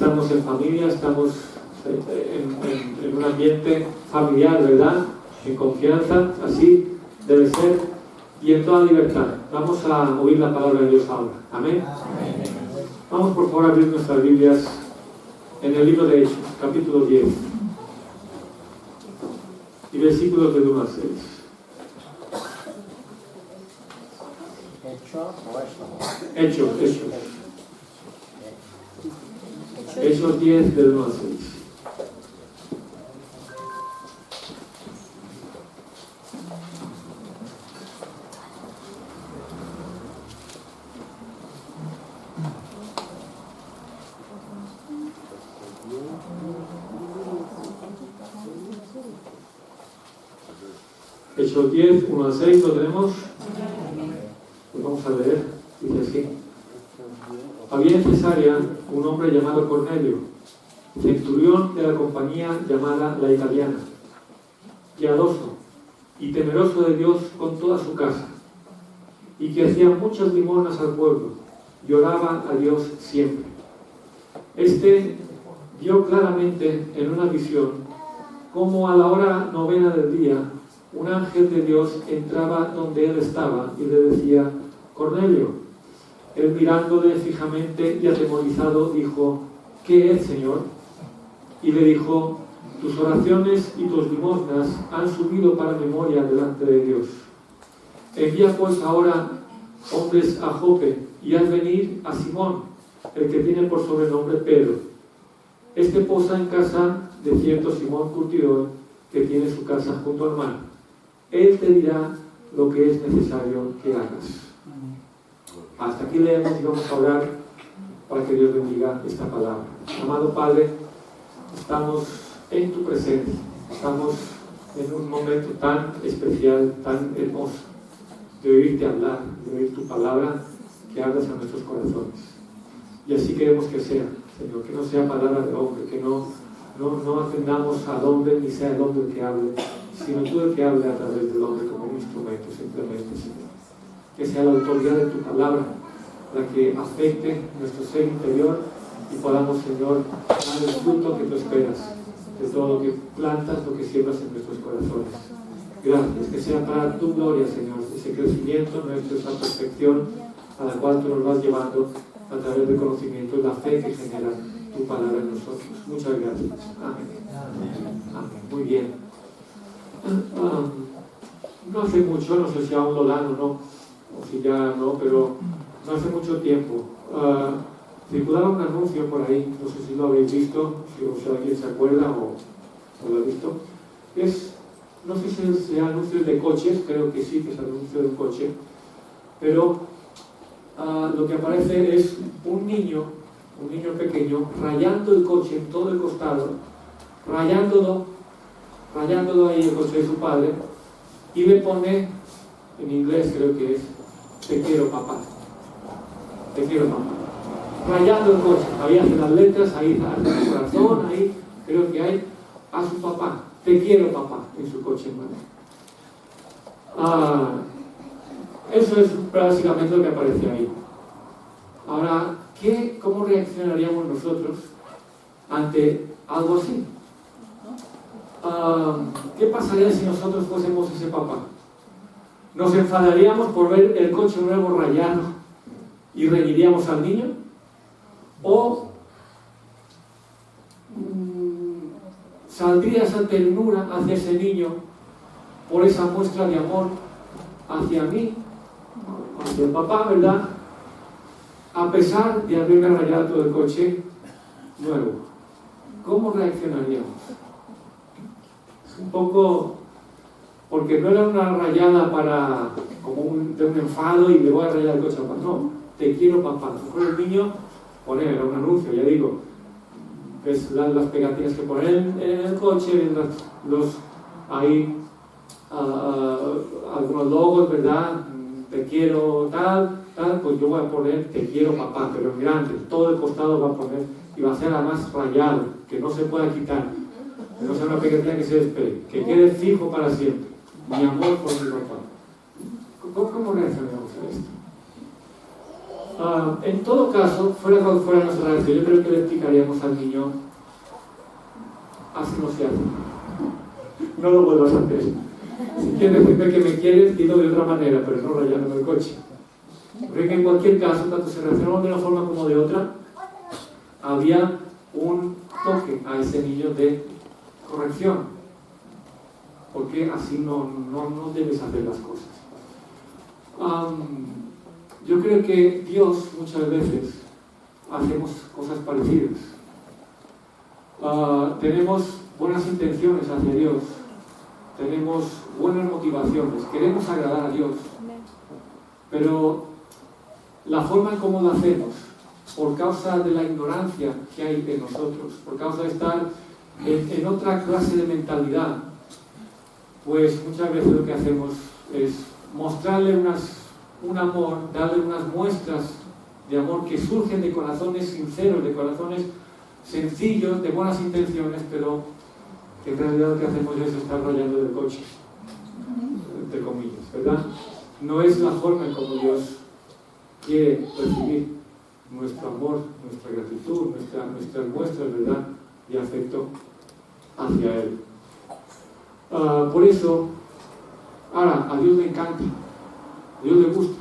estamos en familia, estamos en un ambiente familiar, ¿verdad? En confianza, así debe ser, y en toda libertad. Vamos a oír la palabra de Dios ahora. Amén. Vamos por favor a abrir nuestras Biblias en el libro de Hechos, capítulo 10, y versículos del 1 al 6. Hechos. Hechos 10, del 1 al 6. Hechos 10, 1 al 6, ¿lo tenemos? Pues vamos a leer, dice así. Había en Cesarea un hombre llamado Cornelio, centurión de la compañía llamada La Italiana, piadoso y temeroso de Dios con toda su casa, y que hacía muchas limonas al pueblo, y oraba a Dios siempre. Este vio claramente en una visión cómo a la hora 9 del día un ángel de Dios entraba donde él estaba y le decía: Cornelio. Él, mirándole fijamente y atemorizado, dijo: ¿Qué es, Señor? Y le dijo: tus oraciones y tus limosnas han subido para memoria delante de Dios. Envía pues ahora hombres a Jope y haz venir a Simón, el que tiene por sobrenombre Pedro. Este posa en casa de cierto Simón curtidor, que tiene su casa junto al mar. Él te dirá lo que es necesario que hagas. Hasta aquí leemos y vamos a orar para que Dios bendiga esta palabra. Amado Padre, estamos en tu presencia, estamos en un momento tan especial, tan hermoso, de oírte hablar, de oír tu palabra, que hablas a nuestros corazones. Y así queremos que sea, Señor, que no sea palabra de hombre, que no atendamos al hombre, ni sea el hombre el que hable, sino tú el que hable a través del hombre como un instrumento, simplemente, Señor. Que sea la autoridad de tu palabra la que afecte nuestro ser interior y podamos, Señor, dar el fruto que tú esperas de todo lo que plantas, lo que siembras en nuestros corazones. Gracias, que sea para tu gloria, Señor, ese crecimiento nuestro, esa perfección a la cual tú nos vas llevando a través del conocimiento y la fe que genera tu palabra en nosotros. Muchas gracias. Amén. Amén. Muy bien. No hace mucho, no sé si aún lo dan o no, o si ya no, pero no hace mucho tiempo circulaba un anuncio por ahí, no sé si lo habéis visto, si alguien se acuerda o lo ha visto. No sé si sea anuncios de coches, creo que sí, que es anuncio de un coche, pero lo que aparece es un niño pequeño rayando el coche en todo el costado, rayándolo ahí el coche de su padre, y le pone, en inglés creo que es: te quiero, papá. Te quiero, papá. Rayando el coche. Ahí hace las letras, ahí hace el corazón, ahí creo que hay a su papá. Te quiero, papá, en su coche, hermano. Eso es básicamente lo que aparece ahí. Ahora, ¿cómo reaccionaríamos nosotros ante algo así? ¿Qué pasaría si nosotros fuésemos ese papá? ¿Nos enfadaríamos por ver el coche nuevo rayado y reñiríamos al niño? ¿O saldría esa ternura hacia ese niño por esa muestra de amor hacia mí, hacia el papá, ¿verdad? A pesar de haberme rayado todo el coche nuevo? ¿Cómo reaccionaríamos? Un poco, porque no era una rayada de un enfado y le voy a rayar el coche a papá. No, te quiero, papá. Mejor el niño era un anuncio, ya digo, ves las pegatinas que ponen en el coche, ahí algunos logos, ¿verdad? Te quiero tal, pues yo voy a poner te quiero, papá, pero en grande, todo el costado va a poner, y va a ser además rayado, que no se pueda quitar, que no sea una pegatina que se despegue, que quede fijo para siempre. Mi amor por mi papá. ¿Cómo reaccionamos a esto? En todo caso, fuera cual fuera nuestra relación, yo creo que le explicaríamos al niño: así no se hace. No lo vuelvas a hacer. Si quieres decirme que me quieres, dilo de otra manera, pero no rayándome el coche. Porque en cualquier caso, tanto se relacionaban de una forma como de otra, había un toque a ese niño de corrección. Porque así no debes hacer las cosas. Yo creo que Dios muchas veces hacemos cosas parecidas. Tenemos buenas intenciones hacia Dios, tenemos buenas motivaciones, queremos agradar a Dios, pero la forma en cómo lo hacemos, por causa de la ignorancia que hay en nosotros, por causa de estar en otra clase de mentalidad, pues muchas veces lo que hacemos es mostrarle un amor, darle unas muestras de amor que surgen de corazones sinceros, de corazones sencillos, de buenas intenciones, pero que en realidad lo que hacemos es estar rayando del coche, entre comillas, ¿verdad? No es la forma en cómo Dios quiere recibir nuestro amor, nuestra gratitud, nuestras muestras, ¿verdad?, de afecto hacia Él. Por eso, ahora, a Dios le encanta, a Dios le gusta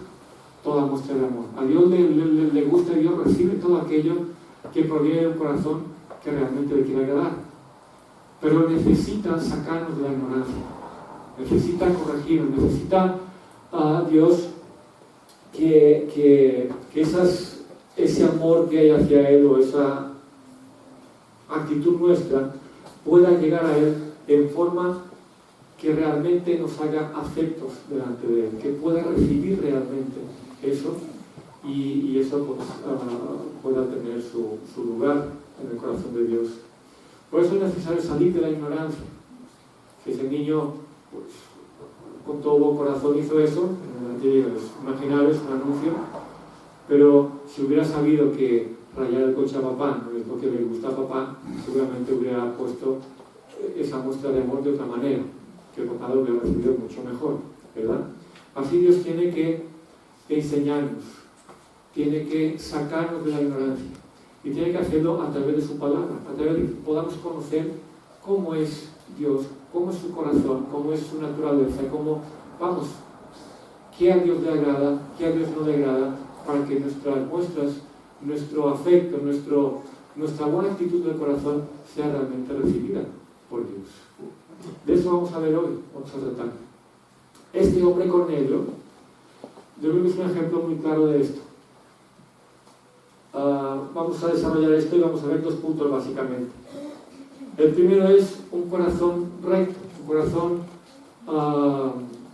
toda muestra de amor, a Dios le gusta, y Dios recibe todo aquello que proviene de un corazón que realmente le quiere agradar, pero necesita sacarnos de la ignorancia, necesita corregirnos, necesita Dios que ese amor que hay hacia Él, o esa actitud nuestra, pueda llegar a Él en forma que realmente nos haga afectos delante de Él, que pueda recibir realmente eso, y eso pues, pueda tener su lugar en el corazón de Dios. Por eso es necesario salir de la ignorancia. Si ese niño, pues, con todo corazón hizo eso, imaginaros un anuncio, pero si hubiera sabido que rayar el coche a papá no es lo que le gusta a papá, seguramente hubiera puesto esa muestra de amor de otra manera, que el papá lo hubiera recibido mucho mejor, ¿verdad? Así Dios tiene que enseñarnos, tiene que sacarnos de la ignorancia, y tiene que hacerlo a través de su palabra, a través de que podamos conocer cómo es Dios, cómo es su corazón, cómo es su naturaleza, qué a Dios le agrada, qué a Dios no le agrada, para que nuestras muestras, nuestro afecto, nuestra buena actitud del corazón sea realmente recibida por Dios. De eso vamos a ver hoy, vamos a tratar. Este hombre Cornelio, yo creo que es un ejemplo muy claro de esto. Vamos a desarrollar esto y vamos a ver 2 puntos básicamente. El primero es un corazón recto, un corazón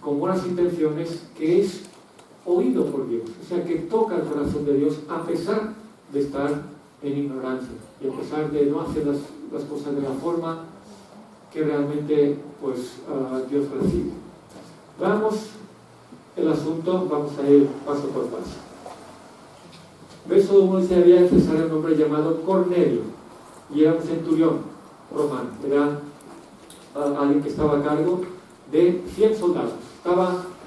con buenas intenciones, que es oído por Dios, o sea, que toca el corazón de Dios a pesar de estar en ignorancia y a pesar de no hacer las cosas de la forma que realmente pues, Dios recibe. Veamos el asunto, vamos a ir paso por paso. Verso 1 dice: había en Cesarea un hombre llamado Cornelio, y era un centurión romano, era alguien que estaba a cargo de 100 soldados.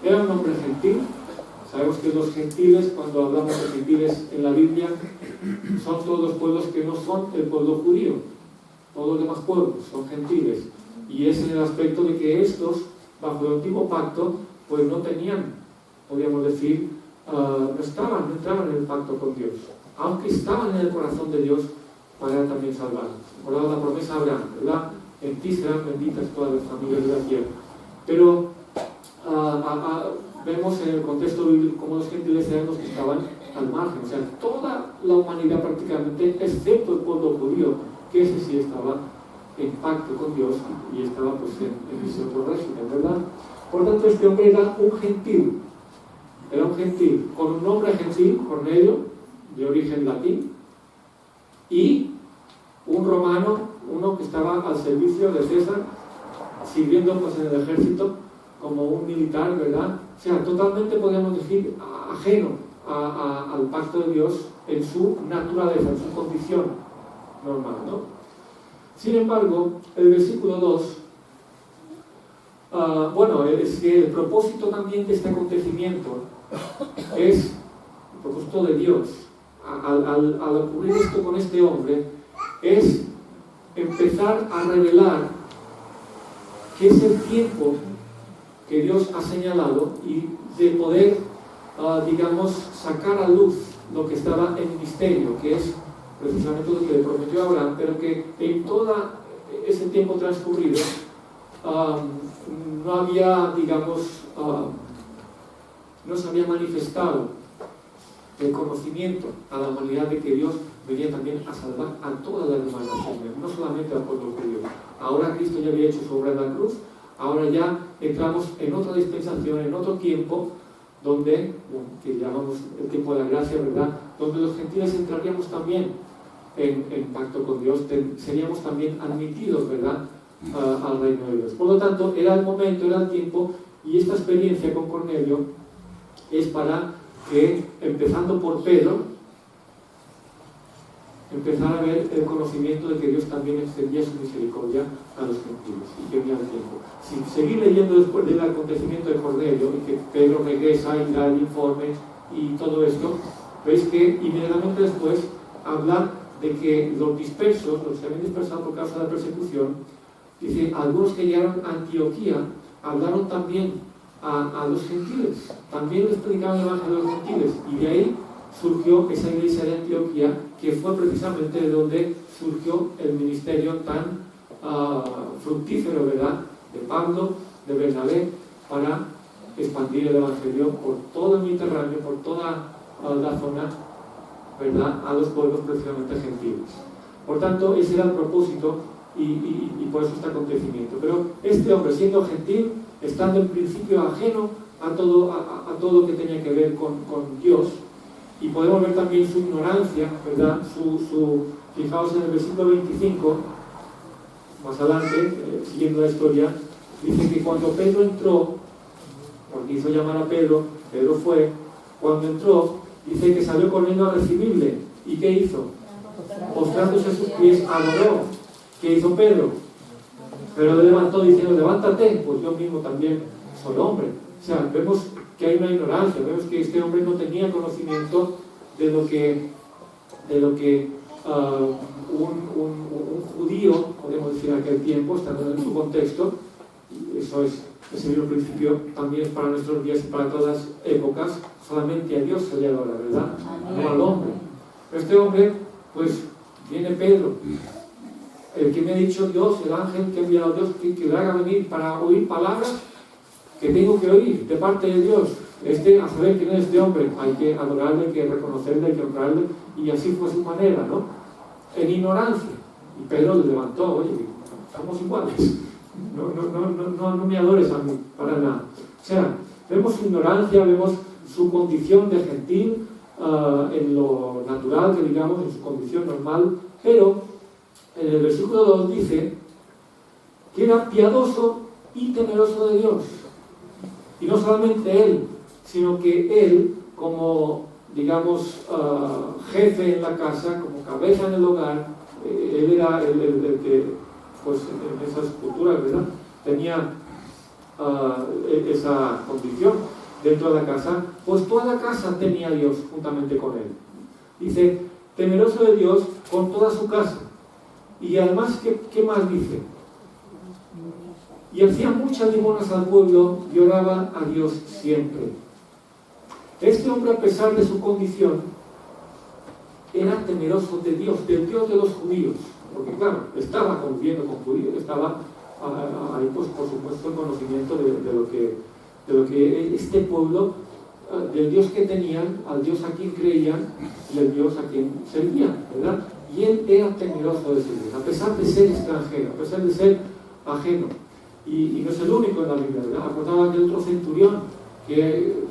Era un hombre gentil. Sabemos que los gentiles, cuando hablamos de gentiles en la Biblia, son todos los pueblos que no son el pueblo judío. Todos los demás pueblos son gentiles. Y es en el aspecto de que estos, bajo el antiguo pacto, pues no tenían, podríamos decir, no entraban en el pacto con Dios, aunque estaban en el corazón de Dios para también salvarlos. Recordad la promesa a Abraham, ¿verdad? En ti serán benditas todas las familias de la tierra. Pero vemos en el contexto bíblico cómo los gentiles eran los que estaban al margen, o sea, toda la humanidad prácticamente, excepto el pueblo judío, que ese sí estaba en pacto con Dios y estaba pues en ese otro régimen, ¿verdad? Por tanto, este hombre era un gentil, con un nombre gentil, Cornelio, de origen latín, y un romano, uno que estaba al servicio de César, sirviendo pues en el ejército como un militar, ¿verdad? O sea, totalmente podríamos decir ajeno al pacto de Dios en su naturaleza, en su condición normal, ¿no? Sin embargo, el versículo 2, es que el propósito también de este acontecimiento es propósito de Dios, al ocurrir esto con este hombre, es empezar a revelar que es el tiempo que Dios ha señalado y de poder, digamos, sacar a luz lo que estaba en misterio, que es precisamente lo que le prometió a Abraham, pero que en todo ese tiempo transcurrido no había, digamos, no se había manifestado el conocimiento a la humanidad de que Dios venía también a salvar a todas las demás naciones, no solamente al pueblo judío. Ahora Cristo ya había hecho su obra en la cruz, ahora ya entramos en otra dispensación, en otro tiempo, donde, que llamamos el tiempo de la gracia, ¿verdad?, donde los gentiles entraríamos también en pacto con Dios, seríamos también admitidos, ¿verdad?, al reino de Dios. Por lo tanto, era el momento, era el tiempo, y esta experiencia con Cornelio es para que, empezando por Pedro, empezar a ver el conocimiento de que Dios también extendía su misericordia a los gentiles y que venía el tiempo. Si seguir leyendo después del acontecimiento de Cornelio y que Pedro regresa y da el informe y todo esto, veis que inmediatamente después habla de que los dispersos, los que habían dispersado por causa de la persecución, dice, algunos que llegaron a Antioquía hablaron también a los gentiles, también les predicaban el evangelio a los gentiles, y de ahí surgió esa iglesia de Antioquía, que fue precisamente de donde surgió el ministerio tan fructífero, ¿verdad?, de Pablo, de Bernabé, para expandir el evangelio por todo el Mediterráneo, por toda la zona, ¿verdad?, a los pueblos precisamente gentiles. Por tanto, ese era el propósito y por eso este acontecimiento. Pero este hombre, siendo gentil, estando en principio ajeno a todo lo que tenía que ver con Dios, y podemos ver también su ignorancia, ¿verdad? Fijaos en el versículo 25, más adelante, siguiendo la historia, dice que cuando Pedro entró, porque hizo llamar a Pedro, Pedro fue, cuando entró, dice que salió corriendo a recibirle. ¿Y qué hizo? Postrándose a sus pies, adoró. ¿Qué hizo Pedro? Pero le levantó diciendo, levántate, pues yo mismo también soy hombre. O sea, vemos que hay una ignorancia, vemos que este hombre no tenía conocimiento de lo que un judío, podemos decir en aquel tiempo, estando en su contexto, y eso es ese mismo principio también para nuestros días y para todas las épocas, solamente a Dios se le adora, ¿verdad? No al hombre. Pero este hombre, pues, viene Pedro, el que me ha dicho Dios, el ángel que ha enviado a Dios, que le haga venir para oír palabras que tengo que oír de parte de Dios. A saber quién es este hombre, hay que adorarle, hay que reconocerle, hay que honrarle, y así fue su manera, ¿no? En ignorancia. Y Pedro le levantó, oye, somos iguales, no me adores a mí, para nada. O sea, vemos su ignorancia, vemos su condición de gentil, en lo natural, que digamos, en su condición normal, pero en el versículo 2 dice que era piadoso y temeroso de Dios. Y no solamente él, sino que él, como, digamos, jefe en la casa, como cabeza en el hogar, él era el que, pues, en esas culturas, ¿verdad?, tenía esa condición dentro de la casa, pues toda la casa tenía a Dios juntamente con él. Dice, temeroso de Dios con toda su casa. Y además, ¿qué más dice? Y hacía muchas limonas al pueblo y oraba a Dios siempre. Este hombre, a pesar de su condición, era temeroso de Dios, del Dios de los judíos, porque claro, estaba conviviendo con judíos, estaba ahí, pues, por supuesto, el conocimiento de lo que este pueblo, del Dios que tenían, al Dios a quien creían y al Dios a quien servían, ¿verdad? Y él era temeroso de ese Dios, a pesar de ser extranjero, a pesar de ser ajeno. Y no es el único en la Biblia, ¿verdad? Acordaba de otro centurión que,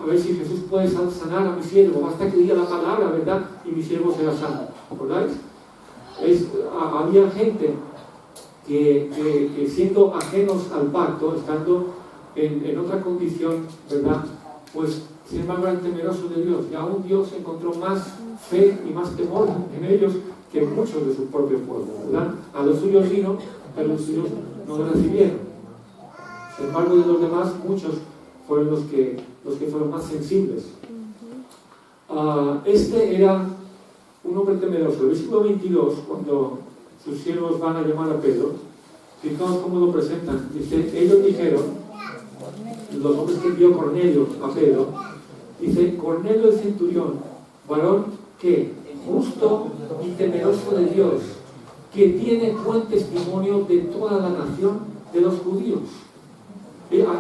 a ver si Jesús puede sanar a mi siervo, basta que diga la palabra, ¿verdad?, y mi siervo será sano. ¿Acordáis? Había gente que siendo ajenos al pacto, estando en otra condición, ¿verdad?, pues sin embargo eran temerosos de Dios, y aún Dios encontró más fe y más temor en ellos que en muchos de su propio pueblo, ¿verdad? A los suyos vino, pero los suyos no lo recibieron. Sin embargo, de los demás, muchos fueron los que fueron más sensibles Este era un hombre temeroso. El versículo 22, cuando sus siervos van a llamar a Pedro, fijaos cómo lo presentan. Dice, ellos dijeron, los hombres que envió Cornelio a Pedro, dice, Cornelio el centurión, varón que justo y temeroso de Dios, que tiene buen testimonio de toda la nación de los judíos.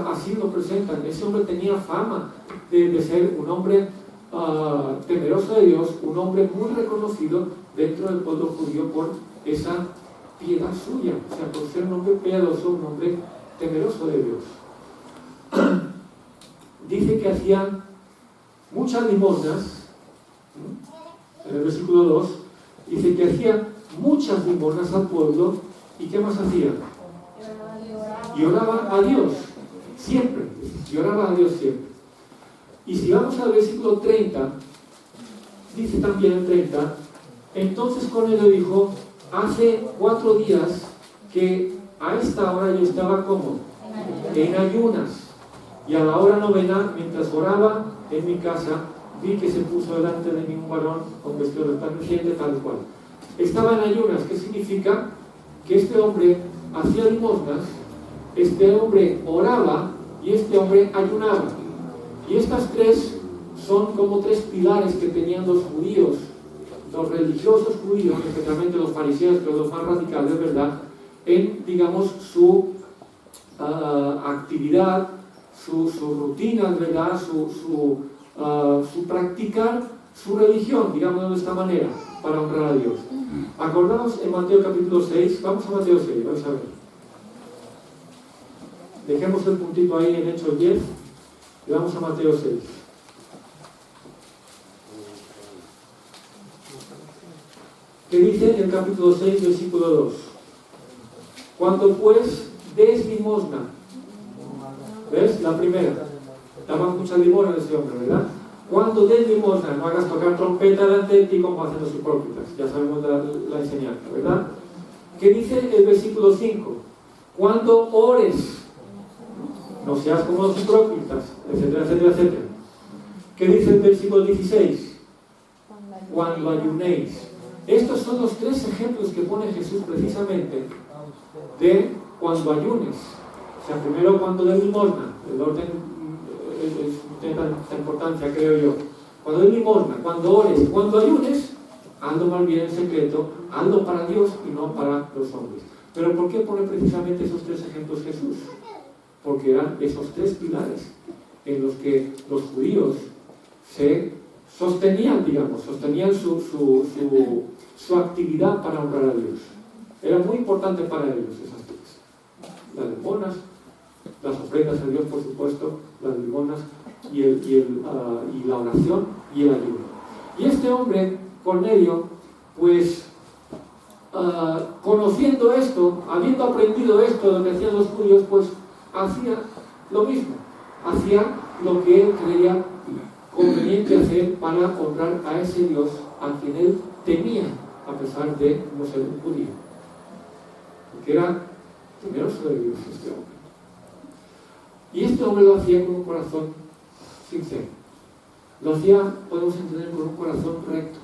Así lo presentan. Ese hombre tenía fama de ser un hombre temeroso de Dios, un hombre muy reconocido dentro del pueblo judío por esa piedad suya, o sea, por ser un hombre piadoso, un hombre temeroso de Dios. Dice que hacían muchas limosnas, en el versículo 2, dice que hacían muchas limosnas al pueblo, y ¿qué más hacían? Y oraban a Dios, siempre, y oraban a Dios siempre. Y si vamos al versículo 30, dice también el 30, entonces Cornelio dijo, hace 4 días que a esta hora yo estaba como en ayunas, y a la hora novena, mientras oraba en mi casa, vi que se puso delante de mí un varón con vestido resplandeciente tal cual. Estaba en ayunas, ¿qué significa? Que este hombre hacía limosnas, este hombre oraba y este hombre ayunaba. Y estas tres son como 3 pilares que tenían los judíos, los religiosos judíos, especialmente los fariseos, que son los más radicales, ¿verdad? En, digamos, su actividad, su rutina, ¿verdad? Su practicar su religión, digamos de esta manera, para honrar a Dios. Acordaos en Mateo capítulo 6, vamos a Mateo 6, vais a ver. Dejemos el puntito ahí en Hechos 10 y vamos a Mateo 6. ¿Qué dice el capítulo 6, versículo 2? Cuando pues des limosna, ¿ves? La primera. Daban mucha limosna ese hombre, ¿verdad? Cuando des limosna, no hagas tocar trompeta delante de ti como hacen los hipócritas. Ya sabemos la enseñanza, ¿verdad? ¿Qué dice el versículo 5? Cuando ores, no seas como los hipócritas, etcétera, etcétera, etcétera. ¿Qué dice el versículo 16? Cuando ayunéis. Estos son los 3 ejemplos que pone Jesús precisamente de cuando ayunes. O sea, primero cuando des limosna, el orden tiene tanta importancia, creo yo. Cuando des limosna, cuando ores, cuando ayunes, hazlo más bien en secreto, hazlo para Dios y no para los hombres. Pero ¿por qué pone precisamente esos 3 ejemplos Jesús? Porque eran esos 3 pilares en los que los judíos se sostenían, digamos, sostenían su actividad para honrar a Dios. Era muy importante para ellos esas 3. Las limosnas, las ofrendas a Dios, por supuesto, las limosnas y la oración y el ayuno. Y este hombre, Cornelio, pues conociendo esto, habiendo aprendido esto de lo que hacían los judíos, pues hacía lo mismo, hacía lo que él creía conveniente hacer para honrar a ese Dios a quien él temía, a pesar de no ser un judío, porque era temeroso de Dios este hombre. Y este hombre lo hacía con un corazón sincero, lo hacía, podemos entender, con un corazón recto,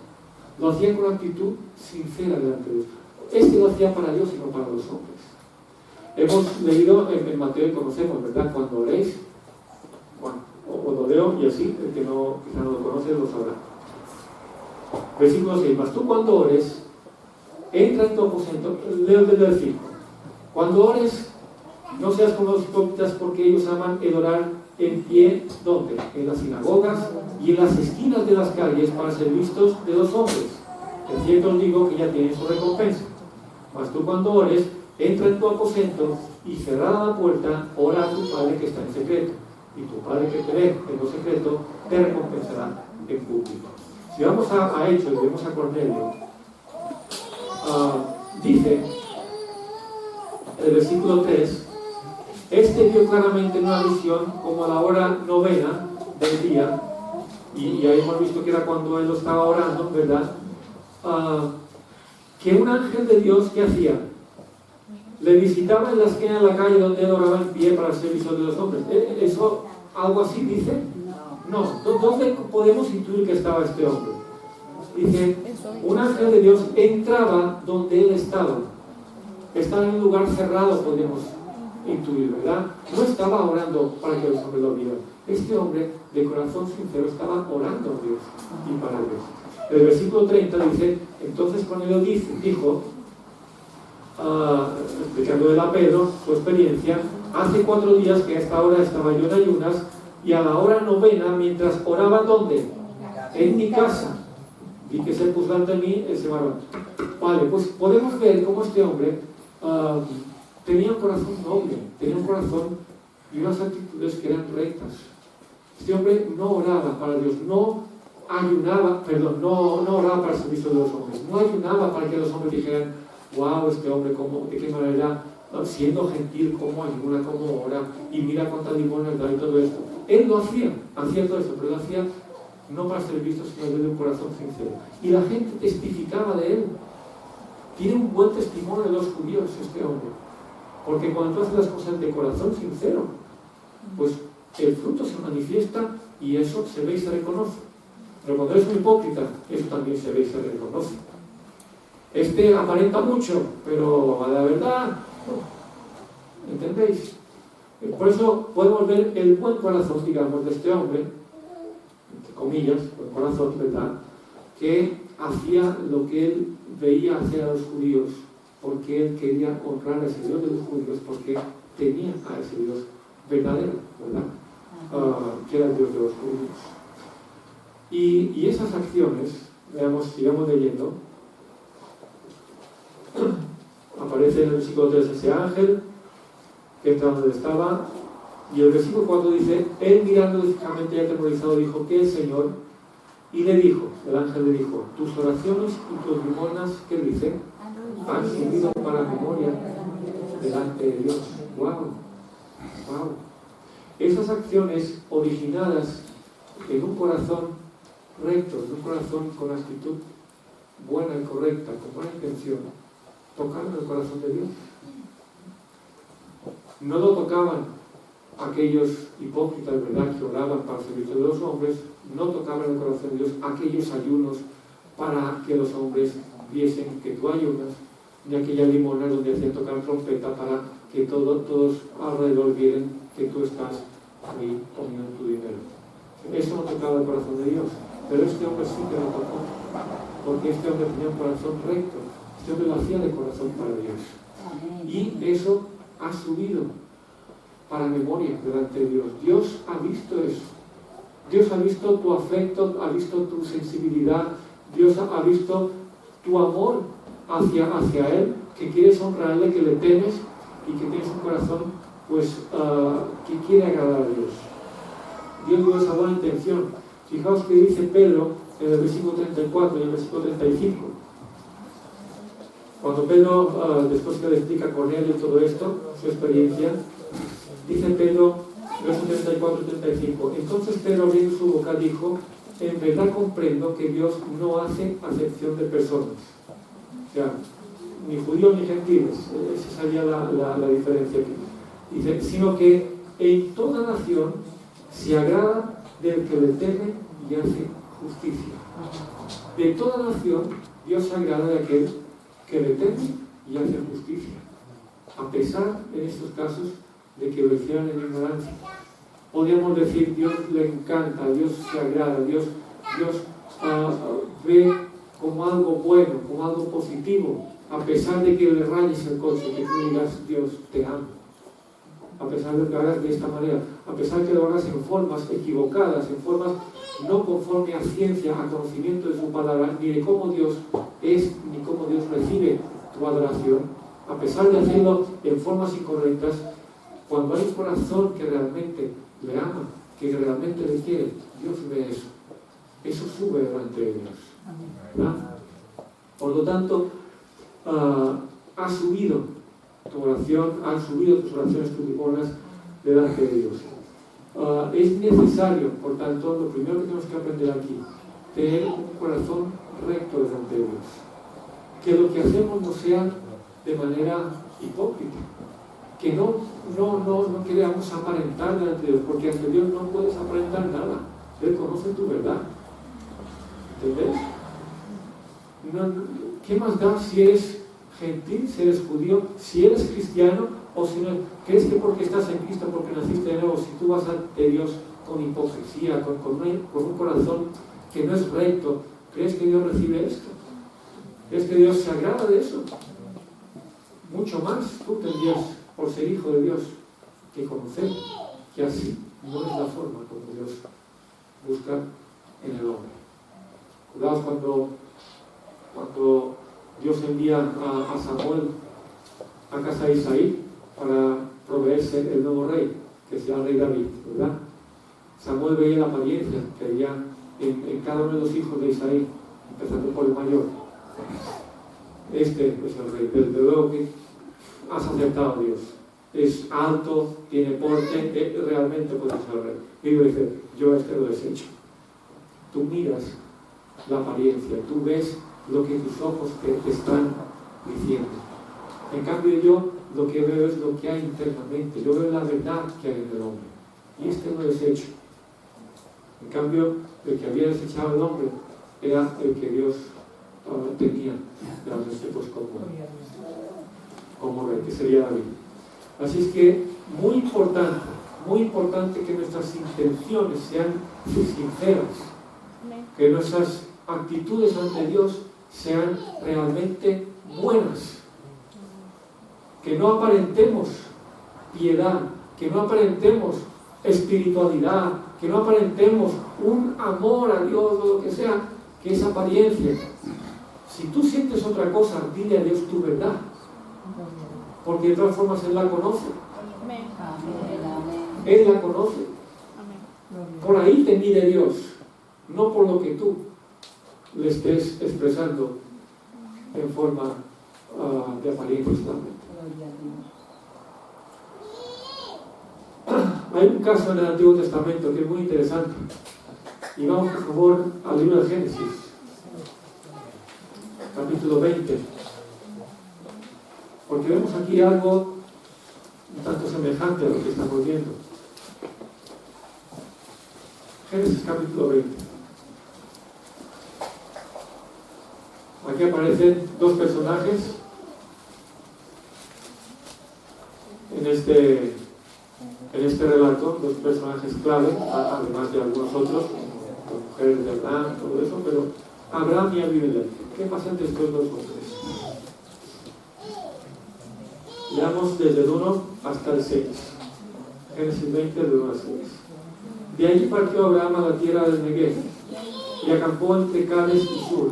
lo hacía con una actitud sincera delante de Dios. Este lo hacía para Dios y no para los hombres. Hemos leído en Mateo y conocemos, ¿verdad? Cuando oréis, bueno, o lo leo y así, el que no, quizá no lo conoce lo sabrá. Versículo 6, mas tú cuando ores, entra en tu aposento, leo desde el 5. Cuando ores, no seas como los hipócritas, porque ellos aman el orar en pie, ¿dónde? En las sinagogas y en las esquinas de las calles para ser vistos de los hombres. En cierto os digo que ya tienen su recompensa. Mas tú cuando ores, entra en tu aposento y cerrada la puerta, ora a tu Padre que está en secreto. Y tu Padre que te ve en lo secreto, te recompensará en público. Si vamos a Hechos y vemos a Cornelio, dice el versículo 3, este vio claramente en una visión como a la hora novena del día, y ahí hemos visto que era cuando él lo estaba orando, ¿verdad? Que un ángel de Dios, ¿qué hacía? Le visitaba en la esquina de la calle donde él oraba en pie para ser visto de los hombres. ¿Eso algo así dice? No, ¿dónde podemos intuir que estaba este hombre? Dice, un ángel de Dios entraba donde él estaba. Estaba en un lugar cerrado, podemos intuir, ¿verdad? No estaba orando para que los hombres lo vieran. Este hombre, de corazón sincero, estaba orando a Dios y para Dios. El versículo 30 dice, entonces Cornelio dijo, explicándole a Pedro su experiencia, hace 4 días que a esta hora estaba yo en ayunas y a la hora 9, mientras oraba, ¿dónde? En mi casa. Y que se puso ante mí ese varón. Vale, pues podemos ver cómo este hombre tenía un corazón noble, tenía un corazón y unas actitudes que eran rectas. Este hombre no oraba para Dios, no oraba para el servicio de los hombres, no ayunaba para que los hombres dijeran, wow, este hombre, de qué manera, siendo gentil, cómo ayuna, cómo ora, y mira cuántas limones da y todo esto. Él lo hacía todo esto, pero lo hacía no para ser visto, sino desde un corazón sincero. Y la gente testificaba de él. Tiene un buen testimonio de los judíos este hombre. Porque cuando tú haces las cosas de corazón sincero, pues el fruto se manifiesta y eso se ve y se reconoce. Pero cuando eres un hipócrita, eso también se ve y se reconoce. Este aparenta mucho, pero a la verdad, no. ¿Entendéis? Por eso podemos ver el buen corazón, digamos, de este hombre, entre comillas, buen corazón, ¿verdad? Que hacía lo que él veía hacer a los judíos, porque él quería honrar a ese Dios de los judíos, porque tenía a ese Dios verdadero, ¿verdad? Que era el Dios de los judíos. Y esas acciones, veamos, sigamos leyendo, aparece en el versículo 3 ese ángel que entra donde estaba, y el versículo 4 dice, él mirando fijamente y atemorizado dijo, ¿qué es, Señor? Y le dijo, el ángel le dijo, tus oraciones y tus limonas, ¿qué dice? Han subido para memoria delante de Dios. ¡Wow! ¡Wow! Esas acciones originadas en un corazón recto, en un corazón con actitud buena y correcta, con buena intención, tocaron el corazón de Dios. No lo tocaban aquellos hipócritas, ¿verdad?, que oraban para el servicio de los hombres, no tocaban el corazón de Dios aquellos ayunos para que los hombres viesen que tú ayunas, ni aquella limona donde hacían tocar trompeta para que todos alrededor vieran que tú estás ahí poniendo tu dinero. Eso no tocaba el corazón de Dios, pero este hombre sí que lo tocó, porque este hombre tenía un corazón recto, este hombre lo hacía de corazón para Dios. Y eso ha subido para memoria delante de Dios. Dios ha visto eso. Dios ha visto tu afecto, ha visto tu sensibilidad, Dios ha visto tu amor hacia Él, que quieres honrarle, que le temes y que tienes un corazón pues que quiere agradar a Dios. Dios dio esa buena intención. Fijaos que dice Pedro en el versículo 34 y el versículo 35. Cuando Pedro, después que le explica a Cornelio todo esto, su experiencia, dice Pedro, versos 34 y 35, entonces Pedro abriendo su boca dijo, en verdad comprendo que Dios no hace acepción de personas. O sea, ni judíos ni gentiles, esa sería la diferencia aquí. Dice, sino que en toda nación se agrada del que le teme y hace justicia. De toda nación Dios se agrada de aquel que le teme y hace justicia, a pesar en estos casos de que lo hicieran en ignorancia. Podríamos decir, Dios le encanta, Dios se agrada, Dios ve como algo bueno, como algo positivo, a pesar de que le rayes el coche, que tú digas, Dios te amo, a pesar de que lo hagas de esta manera, a pesar de que lo hagas en formas equivocadas, en formas no conforme a ciencia, a conocimiento de su palabra, ni de cómo Dios es, ni cómo Dios recibe tu adoración, a pesar de hacerlo en formas incorrectas, cuando hay un corazón que realmente le ama, que realmente le quiere, Dios ve eso. Eso sube delante de Dios, ¿verdad? Por lo tanto, ha subido tu oración, han subido tus oraciones, tus limonas delante de Dios. Es necesario, por tanto, lo primero que tenemos que aprender aquí, tener un corazón recto delante de Dios. Que lo que hacemos no sea de manera hipócrita. Que no queramos aparentar delante de Dios, porque ante Dios no puedes aparentar nada. Él conoce tu verdad. ¿Entendés? ¿Qué más da si eres gentil, si eres judío, si eres cristiano o si no? ¿Crees que porque estás en Cristo, porque naciste de nuevo, si tú vas ante Dios con hipocresía, con un corazón que no es recto, crees que Dios recibe esto? ¿Crees que Dios se agrada de eso? Mucho más tú tendrías, por ser hijo de Dios, que conocer que así no es la forma como Dios busca en el hombre. Cuidado cuando Dios envía a Samuel a casa de Isaí para proveerse el nuevo rey, que sea el rey David, ¿verdad? Samuel veía la apariencia que había en cada uno de los hijos de Isaí, empezando por el mayor. Este es el rey, desde luego que has aceptado a Dios. Es alto, tiene porte, realmente puede ser el rey. Y dice, yo este lo desecho. Tú miras la apariencia, tú ves lo que tus ojos te están diciendo. En cambio yo lo que veo es lo que hay internamente, yo veo la verdad que hay en el hombre. Y este lo desecho. En cambio, el que había desechado el hombre era el que Dios tenía realmente pues como rey, que sería David. Así es que muy importante que nuestras intenciones sean sinceras, que nuestras actitudes ante Dios sean realmente buenas, que no aparentemos piedad, que no aparentemos espiritualidad, que no aparentemos un amor a Dios o lo que sea, que es apariencia. Si tú sientes otra cosa, dile a Dios tu verdad, porque de todas formas Él la conoce. Él la conoce. Por ahí te mide Dios, no por lo que tú le estés expresando en forma de apariencia solamente. Hay un caso en el Antiguo Testamento que es muy interesante. Y vamos por favor al libro de Génesis, capítulo 20. Porque vemos aquí algo un tanto semejante a lo que estamos viendo. Génesis capítulo 20. Aquí aparecen dos personajes en este relato, dos personajes clave, además de algunos otros, las mujeres de Abraham, todo eso, pero Abraham y Abimelech. ¿Qué pasa entre estos dos hombres? Leamos desde el 1 hasta el 6. Génesis 20, del 1 al 6. De allí partió Abraham a la tierra del Negev, y acampó entre Cades y Sur,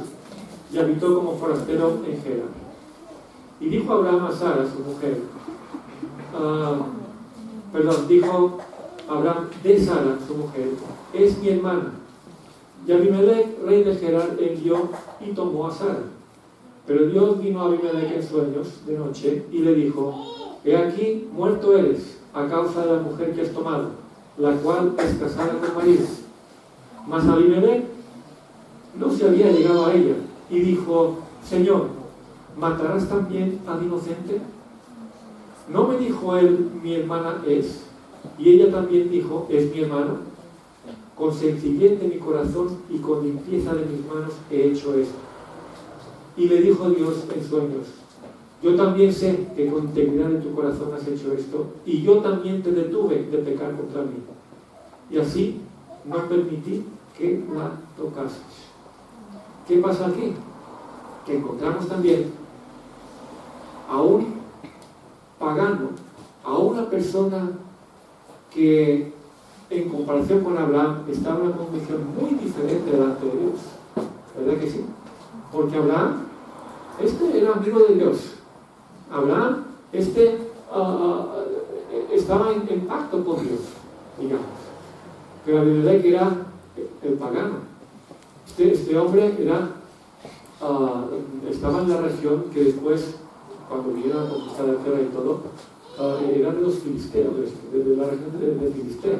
y habitó como forastero en Gerar. Y dijo Abraham a Sara, su mujer, dijo Abraham de Sara, su mujer, es mi hermana. Y Abimelech, rey de Gerar, envió y tomó a Sara. Pero Dios vino a Abimelech en sueños de noche y le dijo, he aquí, muerto eres a causa de la mujer que has tomado, la cual es casada con marido. Mas Abimelech no se había llegado a ella y dijo, Señor, ¿matarás también al inocente? ¿No me dijo él, mi hermana es? Y ella también dijo, es mi hermana. Con sencillez de mi corazón y con limpieza de mis manos he hecho esto. Y le dijo Dios en sueños, yo también sé que con integridad de tu corazón has hecho esto, y yo también te detuve de pecar contra mí. Y así no permití que la tocases. ¿Qué pasa aquí? Que encontramos también a un pagano, a una persona que en comparación con Abraham estaba en una condición muy diferente delante de Dios. ¿Verdad que sí? Porque Abraham, era amigo de Dios. Abraham, estaba en pacto con Dios, digamos. Pero Abimelech era el pagano. Este hombre estaba en la región que después, cuando vinieron a conquistar la tierra y todo, eran de los filisteos, de la región de Filistea.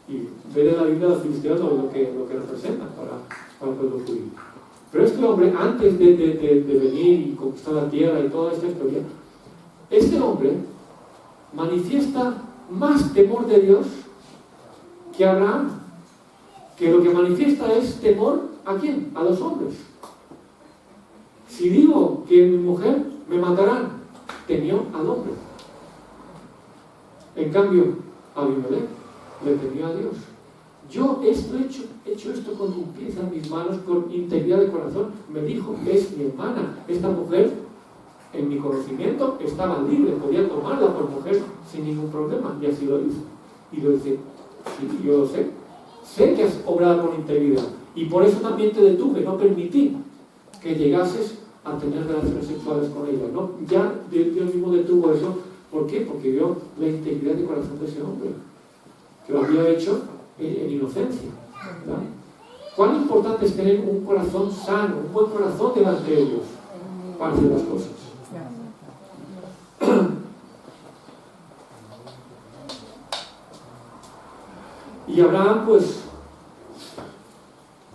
Y ver en la Biblia de los filisteos lo que representan para el pueblo judío. Pero este hombre, antes de venir y conquistar la tierra y toda esta historia, este hombre manifiesta más temor de Dios que Abraham. que lo que manifiesta es temor ¿a quién? A los hombres. Si digo que mi mujer me matarán, temió al hombre. En cambio, Abimelech le temió a Dios. Yo he hecho esto con limpieza en mis manos, con integridad de corazón. Me dijo, es mi hermana. Esta mujer, en mi conocimiento, estaba libre, podía tomarla por mujer sin ningún problema. Y así lo hizo. Y lo dice, sí, yo lo sé. Sé que has obrado con integridad. Y por eso también te detuve, no permití que llegases a tener relaciones sexuales con ella. ¿No? Ya Dios mismo detuvo eso. ¿Por qué? Porque vio la integridad de corazón de ese hombre, que lo había hecho en inocencia. ¿Verdad? ¿Cuán importante es tener un corazón sano, un buen corazón delante de Dios para hacer las cosas? Y Abraham, pues,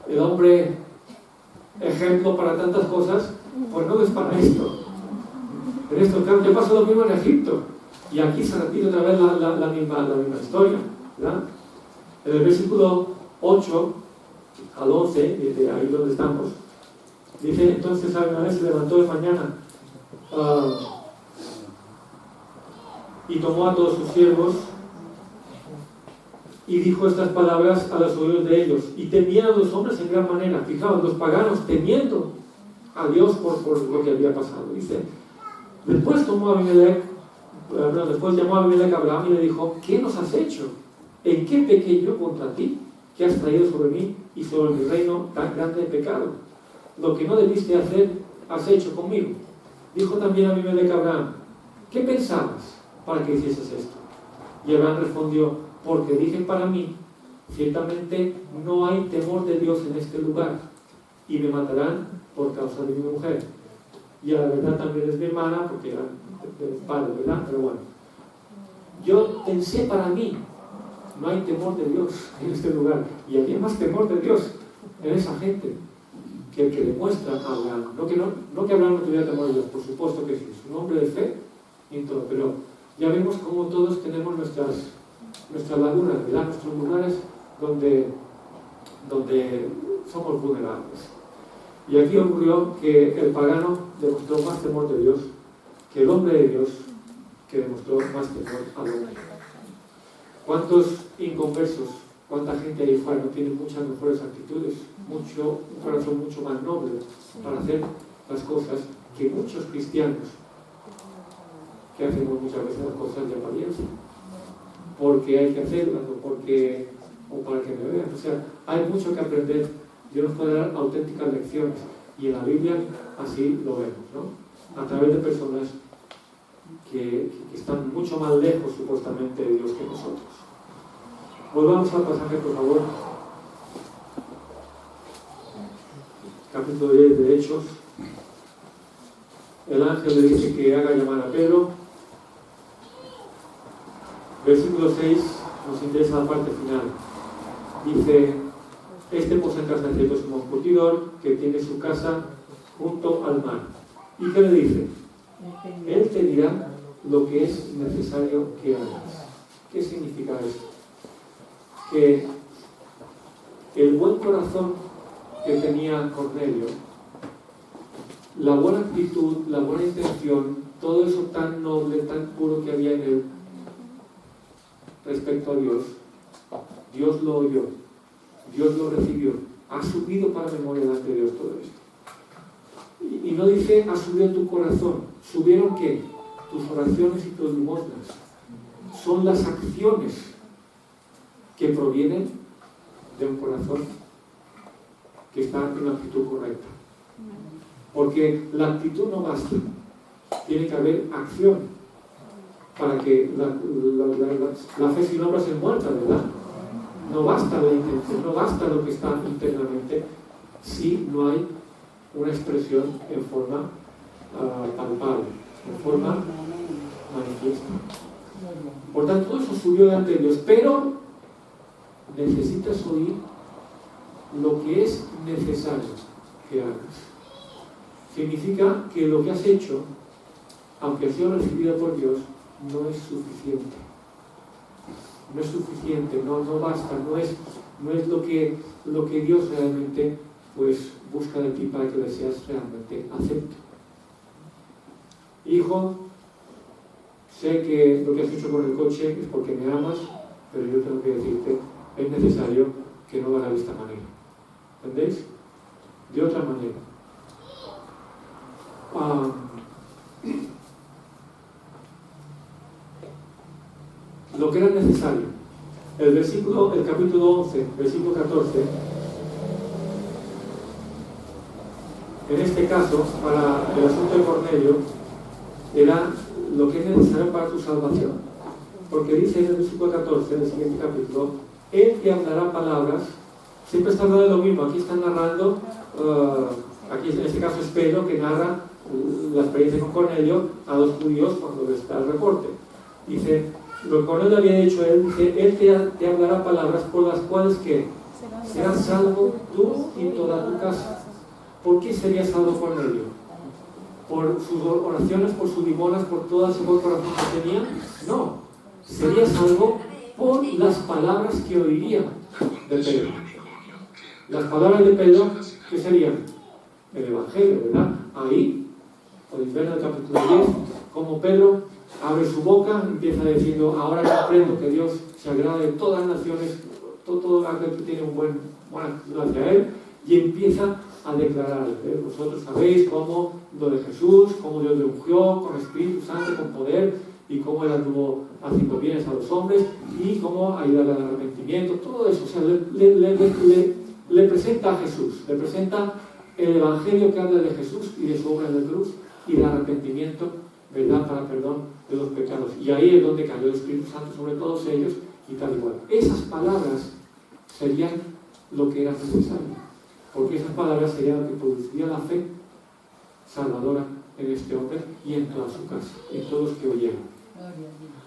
el hombre ejemplo para tantas cosas, pues no es para esto. En esto, claro, ya pasó lo mismo en Egipto. Y aquí se repite otra vez la misma historia, ¿verdad? En el versículo 8 al 11, de ahí donde estamos, dice, entonces Abraham se levantó de mañana y tomó a todos sus siervos y dijo estas palabras a los oídos de ellos, y temían a los hombres en gran manera. Fijaos, los paganos temiendo a Dios por lo que había pasado. Dice, después llamó a Abimelech a Abraham y le dijo, ¿qué nos has hecho? ¿En qué pequé yo contra ti, que has traído sobre mí y sobre mi reino tan grande de pecado? Lo que no debiste hacer, has hecho conmigo. Dijo también a Abimelech a Abraham, ¿qué pensabas para que hicieses esto? Y Abraham respondió, porque dije para mí, ciertamente no hay temor de Dios en este lugar, y me matarán por causa de mi mujer. Y a la verdad también es mi hermana, porque era de padre, ¿verdad? Pero bueno, yo pensé para mí, no hay temor de Dios en este lugar, y había más temor de Dios en esa gente que el que demuestra a Abraham. No que Abraham no tuviera temor de Dios, por supuesto que sí, es un hombre de fe y todo, pero ya vemos cómo todos tenemos nuestras lagunas, ¿verdad? Nuestros lugares donde somos vulnerables. Y aquí ocurrió que el pagano demostró más temor de Dios que el hombre de Dios, que demostró más temor al hombre. ¿Cuántos inconversos, cuánta gente ahí fuera no tiene muchas mejores actitudes, un corazón mucho más noble para hacer las cosas que muchos cristianos que hacemos muchas veces las cosas de apariencia? Porque hay que hacerlas o para que me vean. O sea, hay mucho que aprender. Dios nos puede dar auténticas lecciones y en la Biblia así lo vemos, ¿no? A través de personas que están mucho más lejos supuestamente de Dios que nosotros. Volvamos al pasaje, por favor. Capítulo 10 de Hechos. El ángel le dice que haga llamar a Pedro. Versículo 6 nos interesa la parte final. Dice, este posee en casa de cierto Simón curtidor que tiene su casa junto al mar. ¿Y qué le dice? Él te dirá lo que es necesario que hagas. ¿Qué significa esto? Que el buen corazón que tenía Cornelio, la buena actitud, la buena intención, todo eso tan noble, tan puro que había en él respecto a Dios, Dios lo oyó, Dios lo recibió, ha subido para memoria delante de Dios todo esto. Y no dice ha subido tu corazón, subieron ¿qué? Tus oraciones y tus limosnas. Son las acciones que provienen de un corazón que está en la actitud correcta. Porque la actitud no basta, tiene que haber acción para que la fe sin obras es muerta, ¿verdad? No basta la intención, no basta lo que está internamente si no hay una expresión en forma palpable, en forma manifiesta. Por tanto, todo eso subió delante de Dios, pero necesitas oír lo que es necesario que hagas. Significa que lo que has hecho, aunque ha sido recibido por Dios, no es suficiente. no es suficiente, no basta, no es lo que Dios realmente pues busca de ti para que le seas realmente acepto. Hijo, sé que lo que has hecho con el coche es porque me amas, pero yo tengo que decirte, es necesario que no lo hagas de esta manera. ¿Entendéis? De otra manera. Lo que era necesario. El capítulo 11, versículo 14, en este caso, para el asunto de Cornelio, era lo que es necesario para tu salvación. Porque dice en el versículo 14 del siguiente capítulo, él te hablará palabras, siempre está hablando de lo mismo, aquí está narrando, aquí en este caso es Pedro que narra la experiencia con Cornelio a los judíos cuando les da el reporte. Dice, lo que Cornelio había dicho él, dice, él te hablará palabras por las cuales que serás salvo tú y toda tu casa. ¿Por qué sería salvo Cornelio? ¿Por sus oraciones, por sus limonas, por toda ese buen corazón que tenía? No, sería salvo por las palabras que oiría de Pedro. Las palabras de Pedro, ¿qué serían? El Evangelio, ¿verdad? Ahí, podéis ver en el capítulo 10, como Pedro abre su boca, empieza diciendo, ahora comprendo que Dios se agrada de todas las naciones, todo aquel que tiene buena actitud hacia Él, y empieza a declarar, vosotros sabéis cómo lo de Jesús, cómo Dios le ungió con Espíritu Santo, con poder, y cómo Él anduvo haciendo bienes a los hombres, y cómo ayudarle al arrepentimiento, todo eso. O sea, le presenta a Jesús, le presenta el Evangelio que habla de Jesús y de su obra en la cruz, y del arrepentimiento, ¿verdad?, para perdón de los pecados. Y ahí es donde cayó el Espíritu Santo sobre todos ellos, y tal igual. Esas palabras serían lo que era necesario, porque esas palabras serían lo que produciría la fe salvadora en este hombre y en toda su casa, en todos los que oyeron.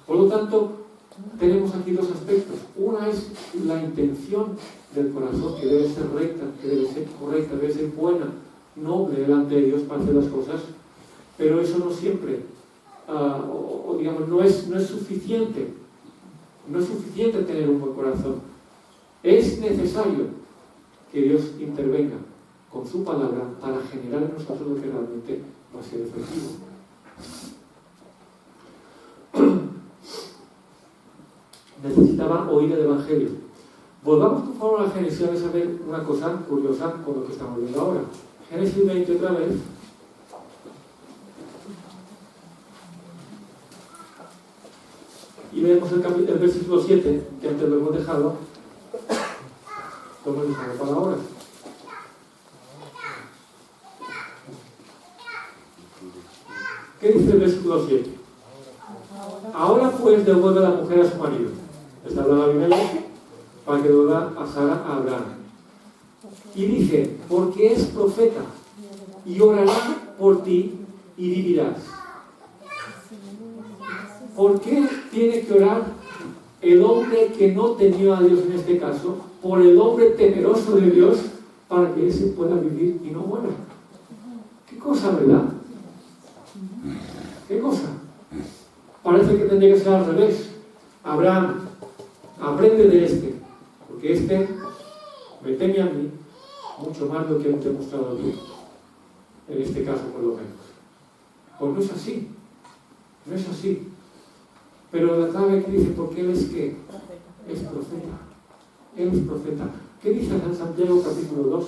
Por lo tanto, tenemos aquí dos aspectos. Una es la intención del corazón, que debe ser recta, que debe ser correcta, debe ser buena, noble delante de Dios para hacer las cosas, pero eso no siempre, digamos, no es suficiente. No es suficiente tener un buen corazón. Es necesario que Dios intervenga con su palabra para generar en nosotros lo que realmente va a ser efectivo. Necesitaba oír el Evangelio. Volvamos por favor a Génesis a ver una cosa curiosa con lo que estamos viendo ahora. Génesis 20 otra vez. Y vemos el versículo 7, que antes lo hemos dejado. Lo hemos dejado para ahora. ¿Qué dice el versículo 7? Ahora pues devuelve la mujer a su marido. Está hablando Abimelech para que devuelva a Sara a Abraham. Y dice, porque es profeta y orará por ti y vivirás. ¿Por qué tiene que orar el hombre que no temió a Dios en este caso por el hombre temeroso de Dios para que ese pueda vivir y no muera? ¿Qué cosa, verdad? ¿Qué cosa? Parece que tendría que ser al revés. Abraham, aprende de este, porque este me teme a mí mucho más de lo que te he mostrado tú, en este caso por lo menos. Pues no es así, no es así. Pero la clave que dice, porque él es que es profeta. Él es profeta. ¿Qué dice San Santiago capítulo 2,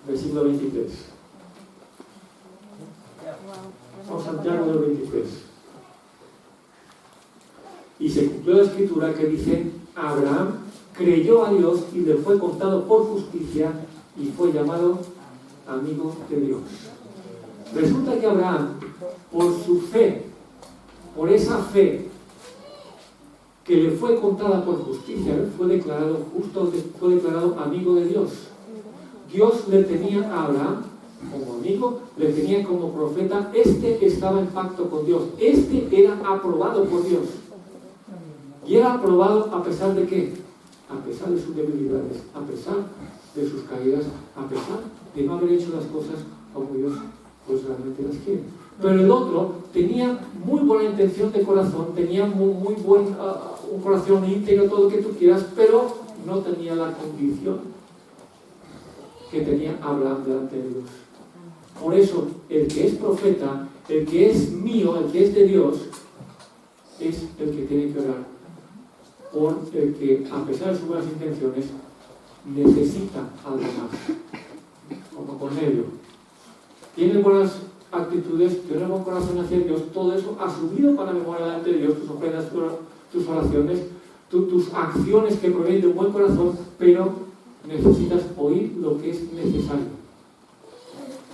versículo 23? San Santiago del 23. Y se cumplió la escritura que dice, Abraham creyó a Dios y le fue contado por justicia y fue llamado amigo de Dios. Resulta que Abraham, por su fe, por esa fe que le fue contada por justicia, fue declarado justo, fue declarado amigo de Dios. Dios le tenía a Abraham como amigo, le tenía como profeta. Este estaba en pacto con Dios, este era aprobado por Dios. Y era aprobado a pesar de ¿qué? A pesar de sus debilidades, a pesar de sus caídas, a pesar de no haber hecho las cosas como Dios pues realmente las quiere. Pero el otro tenía muy buena intención de corazón, tenía muy buen un corazón íntegro, todo lo que tú quieras, pero no tenía la condición que tenía Abraham delante de Dios. Por eso, el que es profeta, el que es mío, el que es de Dios, es el que tiene que orar por el que, a pesar de sus buenas intenciones, necesita algo más. Como Cornelio. Tiene buenas actitudes, tiene un buen corazón hacia Dios, todo eso asumido para mejorar delante de Dios, tus ofrendas, tus oraciones, tus acciones que provienen de un buen corazón, pero necesitas oír lo que es necesario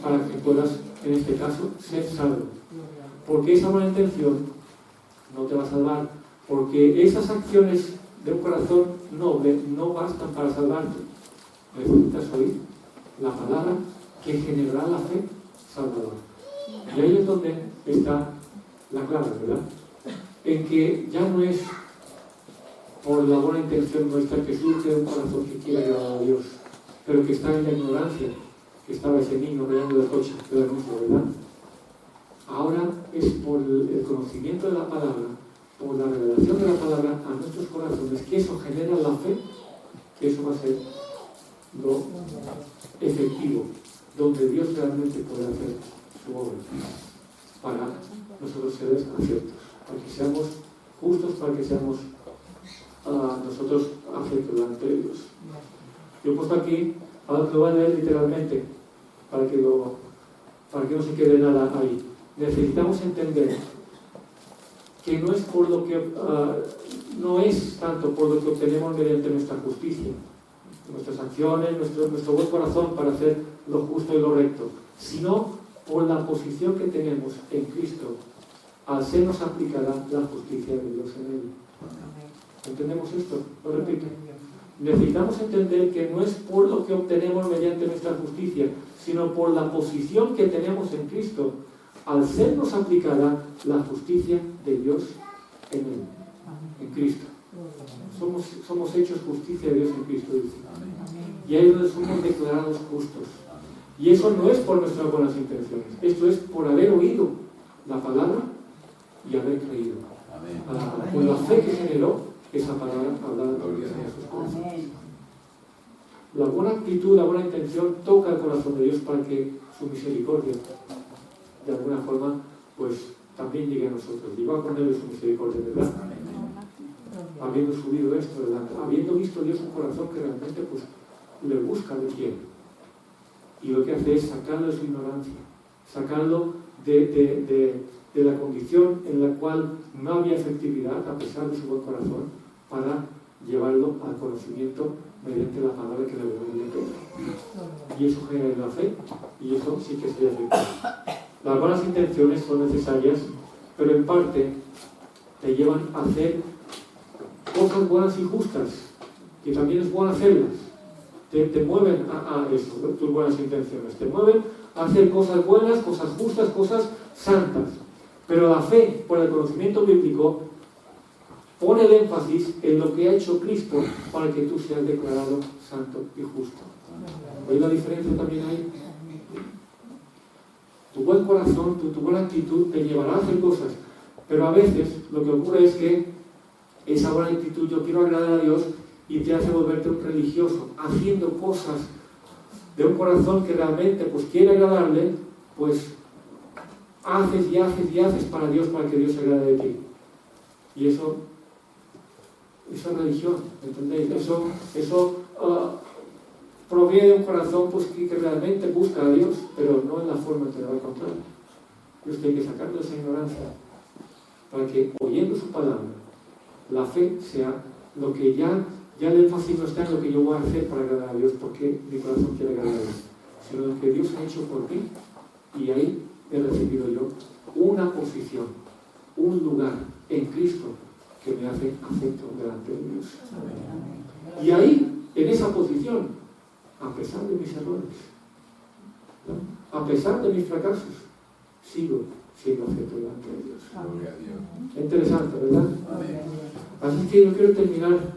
para que puedas, en este caso, ser salvo. Porque esa buena intención no te va a salvar, porque esas acciones de un corazón noble no bastan para salvarte. Necesitas oír la palabra que generará la fe salvadora. Y ahí es donde está la clave, ¿verdad? En que ya no es por la buena intención nuestra que surge de un corazón que quiere agradar a Dios, pero que está en la ignorancia, que estaba ese niño rayando de coche, del anuncio, ¿verdad? Ahora es por el conocimiento de la palabra, por la revelación de la palabra a nuestros corazones, que eso genera la fe, que eso va a ser lo efectivo, donde Dios realmente puede hacer su obra para nosotros seres aciertos, para que seamos justos, para que seamos nosotros aciertos delante de Dios. Yo he puesto aquí, ahora lo voy a leer literalmente, para que no se quede nada ahí. Necesitamos entender que no es por lo que no es tanto por lo que obtenemos mediante nuestra justicia, nuestras acciones, nuestro buen corazón para hacer lo justo y lo recto, sino por la posición que tenemos en Cristo, al ser nos aplicada la justicia de Dios en él. ¿Entendemos esto? Lo repito. Necesitamos entender que no es por lo que obtenemos mediante nuestra justicia, sino por la posición que tenemos en Cristo, al sernos aplicada la justicia de Dios en él, en Cristo. Somos hechos justicia de Dios en Cristo, dice. Y ahí es donde somos declarados justos. Y eso no es por nuestras buenas intenciones, esto es por haber oído la palabra y haber creído. Por la fe que generó esa palabra hablada por Dios en sus corazones. La buena actitud, la buena intención toca el corazón de Dios para que su misericordia, de alguna forma, pues también llegue a nosotros. Llegó a Cornelio su misericordia, ¿verdad? Habiendo subido esto, ¿verdad? Habiendo visto Dios un corazón que realmente pues le busca, le quiere. Y lo que hace es sacarlo de su ignorancia, sacarlo de la condición en la cual no había efectividad, a pesar de su buen corazón, para llevarlo al conocimiento mediante la palabra que le venía de Pedro. Y eso genera la fe, y eso sí que sería efectivo. Las buenas intenciones son necesarias, pero en parte te llevan a hacer cosas buenas y justas, que también es bueno hacerlas. Te mueven a eso, tus buenas intenciones. Te mueven a hacer cosas buenas, cosas justas, cosas santas. Pero la fe, por el conocimiento bíblico, pone el énfasis en lo que ha hecho Cristo para que tú seas declarado santo y justo. ¿Veis la diferencia también ahí? Tu buen corazón, tu buena actitud te llevará a hacer cosas. Pero a veces lo que ocurre es que esa buena actitud, yo quiero agradar a Dios, y te hace volverte un religioso, haciendo cosas de un corazón que realmente pues quiere agradarle, pues haces y haces y haces para Dios, para que Dios se agrade de ti. Y eso es religión, ¿entendéis? Eso proviene de un corazón pues, que realmente busca a Dios, pero no en la forma que le va a encontrar. Y usted hay que sacarlo de esa ignorancia, para que oyendo su palabra, la fe sea lo que ya el énfasis no está en lo que yo voy a hacer para agradar a Dios, porque mi corazón quiere agradar a Dios, sino lo que Dios ha hecho por mí, y ahí he recibido yo una posición, un lugar en Cristo que me hace acepto delante de Dios. Y ahí, en esa posición, a pesar de mis errores, ¿no? A pesar de mis fracasos, sigo siendo acepto delante de Dios. Interesante, ¿verdad? Así que yo quiero terminar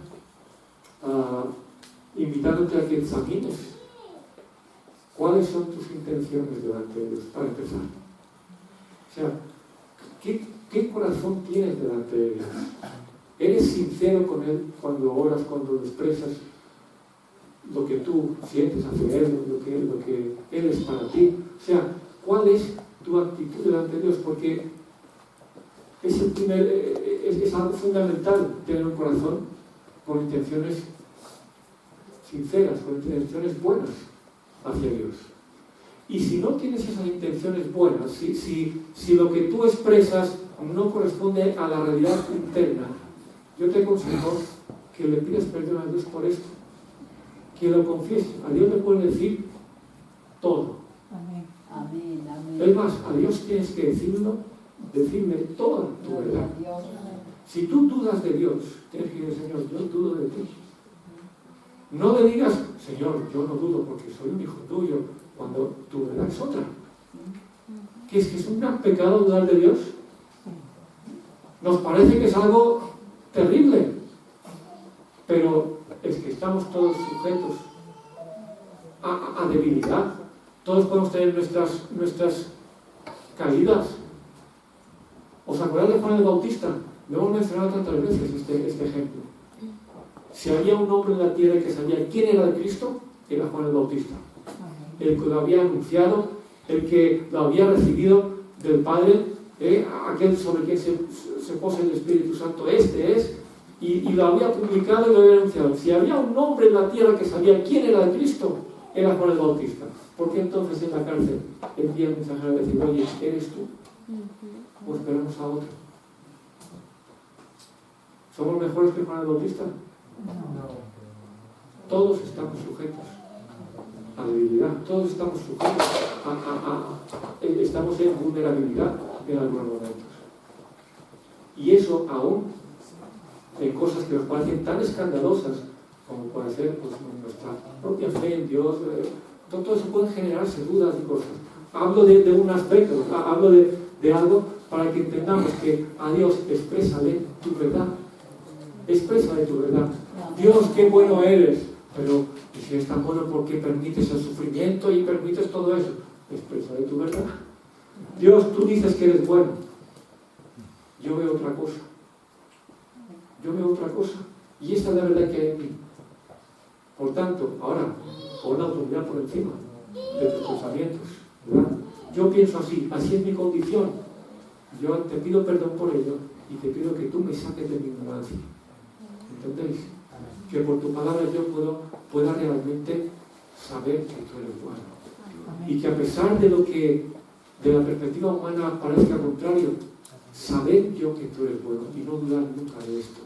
invitándote a que examines cuáles son tus intenciones delante de Dios, para empezar. O sea, ¿qué corazón tienes delante de Dios? ¿Eres sincero con Él cuando oras, cuando lo expresas lo que tú sientes hacia Él, lo que Él es para ti? O sea, ¿cuál es tu actitud delante de Dios? Porque es algo fundamental tener un corazón con intenciones sinceras, con intenciones buenas hacia Dios. Y si no tienes esas intenciones buenas, si lo que tú expresas no corresponde a la realidad interna, yo te aconsejo que le pidas perdón a Dios por esto, que lo confieses. A Dios le puedes decir todo. Amén. Amén, amén. Es más, a Dios tienes que decirle toda tu Gloria verdad. a Dios. Si tú dudas de Dios, tienes que decir, Señor, yo dudo de ti. No le digas, Señor, yo no dudo porque soy un hijo tuyo, cuando tu verdad es otra. ¿Que es un gran pecado dudar de Dios? Nos parece que es algo terrible, pero es que estamos todos sujetos a debilidad. Todos podemos tener nuestras caídas. ¿Os acordáis de Juan el Bautista? Lo hemos mencionado tantas veces este ejemplo. Si había un hombre en la tierra que sabía quién era el Cristo, era Juan el Bautista. El que lo había anunciado, el que lo había recibido del Padre, aquel sobre quien se posa el Espíritu Santo, este es, y lo había publicado y lo había anunciado. Si había un hombre en la tierra que sabía quién era el Cristo, era Juan el Bautista. ¿Por qué entonces en la cárcel envía el mensajero a decir, oye, ¿eres tú? O esperamos a otro. ¿Somos mejores que Juan el Bautista? Todos estamos sujetos a debilidad, todos estamos sujetos estamos en vulnerabilidad en algunos momentos. Y eso aún en cosas que nos parecen tan escandalosas como puede ser pues, nuestra propia fe en Dios, todo eso puede generarse dudas y cosas. Hablo de un aspecto, hablo de algo para que entendamos que a Dios exprésale tu verdad. Exprésale tu verdad. Dios, qué bueno eres, pero si eres tan bueno, ¿por qué permites el sufrimiento y permites todo eso? Exprésale tu verdad. Dios, tú dices que eres bueno. Yo veo otra cosa. Yo veo otra cosa. Y esta es la verdad que hay en mí. Por tanto, ahora, pon la autoridad por encima de tus pensamientos, ¿verdad? Yo pienso así es mi condición. Yo te pido perdón por ello y te pido que tú me saques de mi ignorancia. ¿Entendéis? Que por tu palabra yo pueda realmente saber que tú eres bueno. Y que a pesar de lo que de la perspectiva humana parezca contrario, saber yo que tú eres bueno y no dudar nunca de esto.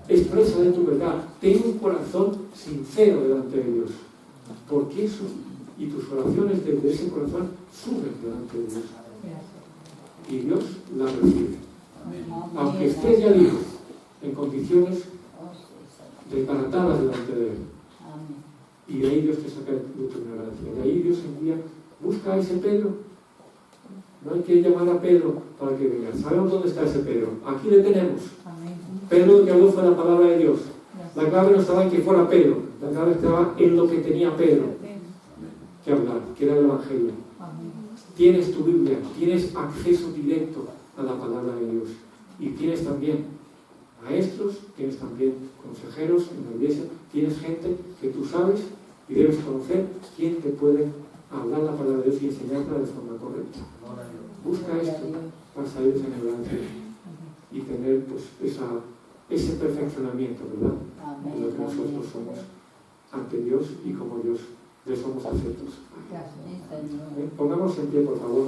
Expresa de tu verdad. Ten un corazón sincero delante de Dios. Porque eso y tus oraciones desde ese corazón suben delante de Dios. Y Dios la recibe. Aunque estés, ya digo, en condiciones desbaratadas delante de Él. Y de ahí Dios te saca de tu ignorancia. De ahí Dios envía, busca a ese Pedro. No hay que llamar a Pedro para que venga. Sabemos dónde está ese Pedro. Aquí le tenemos. Pedro, lo que habló fue la palabra de Dios. La clave no estaba en que fuera Pedro. La clave estaba en lo que tenía Pedro que hablar, que era el Evangelio. Tienes tu Biblia, tienes acceso directo a la palabra de Dios. Y tienes también maestros, tienes también consejeros en la iglesia, tienes gente que tú sabes y debes conocer quién te puede hablar la palabra de Dios y enseñarla de forma correcta. Busca esto para salir de esa ignorancia y tener pues, ese perfeccionamiento, ¿verdad? De lo que nosotros somos ante Dios y como Dios le somos aceptos. Pongamos en pie, por favor.